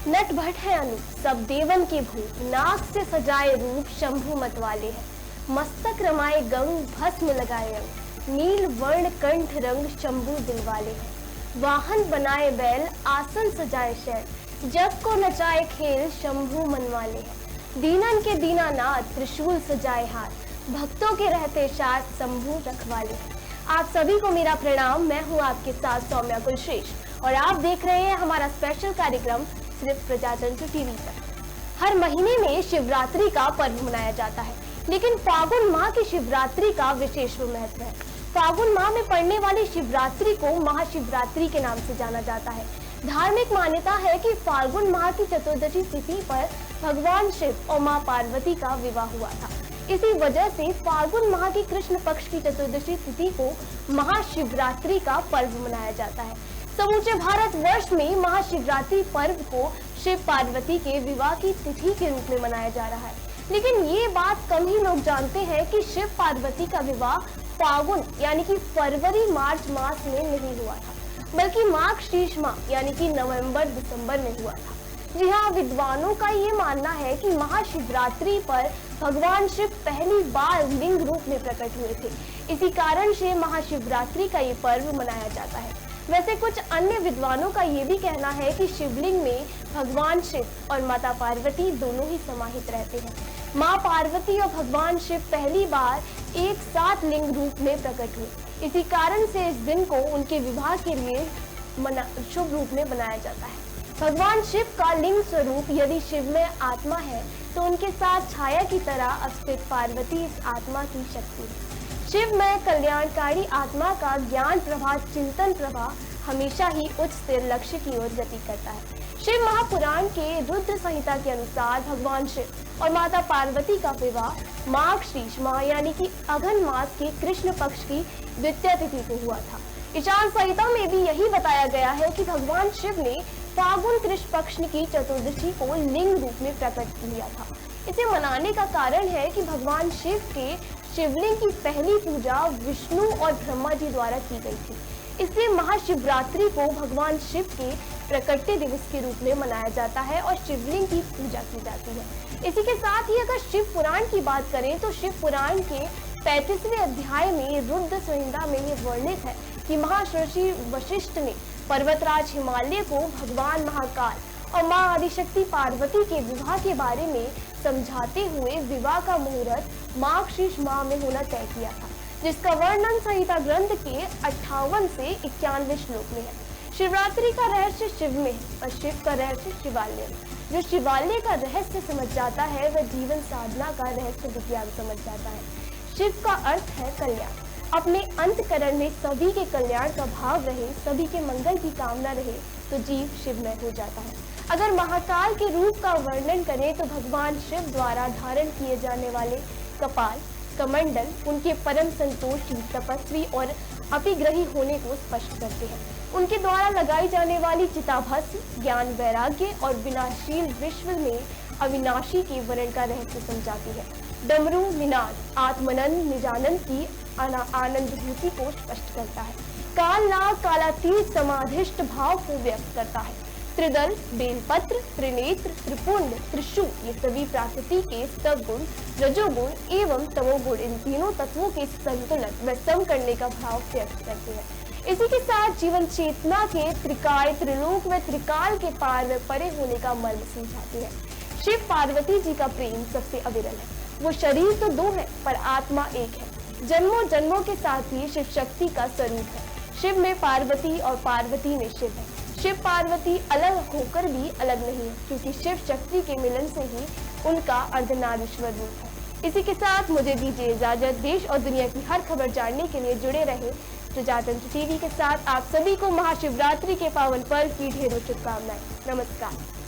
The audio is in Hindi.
नट भट है अनु सब देवन के भूत, नाक से सजाए रूप शंभु मतवाले हैं। मस्तक रमाए गंग भस्म लगाए अंग, नील वर्ण कंठ रंग शंभु दिलवाले हैं। वाहन बनाए बैल आसन सजाए शैल, जग को नचाए खेल शंभु मनवाले हैं। दीनन के दीनानाथ त्रिशूल सजाए हाथ, भक्तों के रहते साथ शंभु रखवाले हैं। आप सभी को मेरा प्रणाम। मैं हूँ आपके साथ सौम्या कुलश्रेष्ठ और आप देख रहे हैं हमारा स्पेशल कार्यक्रम सिर्फ प्रजातंत्र टीवी पर। हर महीने में शिवरात्रि का पर्व मनाया जाता है, लेकिन फागुन माह की शिवरात्रि का विशेष महत्व है। फागुन माह में पड़ने वाली शिवरात्रि को महाशिवरात्रि के नाम से जाना जाता है। धार्मिक मान्यता है कि फाल्गुन माह की चतुर्दशी तिथि पर भगवान शिव और मां पार्वती का विवाह हुआ था। इसी वजह से फाल्गुन माह की कृष्ण पक्ष की चतुर्दशी तिथि को महाशिवरात्रि का पर्व मनाया जाता है। समूचे भारत वर्ष में महाशिवरात्रि पर्व को शिव पार्वती के विवाह की तिथि के रूप में मनाया जा रहा है, लेकिन ये बात कम ही लोग जानते हैं कि शिव पार्वती का विवाह फागुन यानी कि फरवरी मार्च मास में नहीं हुआ था, बल्कि माघ शीर्ष माह यानी कि नवंबर दिसंबर में हुआ था। जी हाँ, विद्वानों का ये मानना है कि महाशिवरात्रि पर भगवान शिव पहली बार लिंग रूप में प्रकट हुए थे। इसी कारण से महाशिवरात्रि का ये पर्व मनाया जाता है। वैसे कुछ अन्य विद्वानों का ये भी कहना है कि शिवलिंग में भगवान शिव और माता पार्वती दोनों ही समाहित रहते हैं। माँ पार्वती और भगवान शिव पहली बार एक साथ लिंग रूप में प्रकट हुए। इसी कारण से इस दिन को उनके विवाह के लिए शुभ रूप में बनाया जाता है। भगवान शिव का लिंग स्वरूप यदि शिव में आत्मा है तो उनके साथ छाया की तरह अस्तित्व पार्वती इस आत्मा की शक्ति है। शिव में कल्याणकारी आत्मा का ज्ञान प्रवाह चिंतन प्रवाह हमेशा ही उच्च स्थिर लक्ष्य की ओर गति करता है। शिव महापुराण के रुद्र संहिता के अनुसार भगवान शिव और माता पार्वती का विवाह माघ शीर्ष माह यानी कि अघन मास के कृष्ण पक्ष की द्वितीय तिथि को हुआ था। ईशान संहिता में भी यही बताया गया है कि भगवान शिव ने फागुन कृष्ण पक्ष की चतुर्दशी को लिंग रूप में प्रकट किया था। इसे मनाने का कारण है कि भगवान शिव के शिवलिंग की पहली पूजा विष्णु और ब्रह्मा जी द्वारा की गई थी। इसलिए महाशिवरात्रि को भगवान शिव के प्रकट्य दिवस के रूप में मनाया जाता है और शिवलिंग की पूजा की जाती है। इसी के साथ ही अगर शिव पुराण की बात करें तो शिव पुराण के 35वें अध्याय में रुद्र संहिता में ये वर्णित है कि महर्षि वशिष्ठ ने पर्वतराज हिमालय को भगवान महाकाल और मां आदिशक्ति पार्वती के विवाह के बारे में समझाते हुए विवाह का मुहूर्त माघ शीर्ष माह में होना तय किया था, जिसका वर्णन संहिता ग्रंथ के 58 से 91 श्लोक में है। शिवरात्रि का रहस्य शिव में है और शिव का रहस्य शिवालय में। जो शिवालय का रहस्य समझ जाता है वह जीवन साधना का रहस्य विज्ञान समझ जाता है। शिव का अर्थ है कल्याण। अपने अंतकरण में सभी के कल्याण का भाव रहे, सभी के मंगल की कामना रहे तो जीव शिवमय हो जाता है। अगर महाकाल के रूप का वर्णन करें तो भगवान शिव द्वारा धारण किए जाने वाले कपाल, कमंडल उनके परम संतोषी, तपस्वी और अपिग्रही होने को स्पष्ट करते हैं। उनके द्वारा लगाई जाने वाली चिताभस्म ज्ञान, वैराग्य और विनाशील विश्व में अविनाशी के वर्ण का रहस्य समझाती है। डमरू निनाद आत्मनंद निजानंद की आनंदभूति को स्पष्ट करता है। काल नाग कालातीत समाधिष्ट भाव को व्यक्त करता है। त्रिदल, बेलपत्र, त्रिनेत्र, त्रिपुंड, त्रिशूल ये सभी प्रकृति के सद्गुण, रजोगुण एवं तमोगुण इन तीनों तत्वों के संतुलन व सम करने का भाव व्यक्त करते हैं। इसी के साथ जीवन चेतना के त्रिकाय, त्रिलोक व त्रिकाल के पार व परे होने का मर्म समझाती है। शिव पार्वती जी का प्रेम सबसे अविरल है। वो शरीर तो दो है पर आत्मा एक है। जन्मों जन्मों के साथ ही शिव शक्ति का स्वरूप है। शिव में पार्वती और पार्वती में शिव है। शिव पार्वती अलग होकर भी अलग नहीं है, क्योंकि शिव शक्ति के मिलन से ही उनका अर्धनारीश्वर रूप है। इसी के साथ मुझे दीजिए इजाजत। देश और दुनिया की हर खबर जानने के लिए जुड़े रहे प्रजातंत्र टीवी के साथ। आप सभी को महाशिवरात्रि के पावन पर्व की ढेरों शुभकामनाएं। नमस्कार।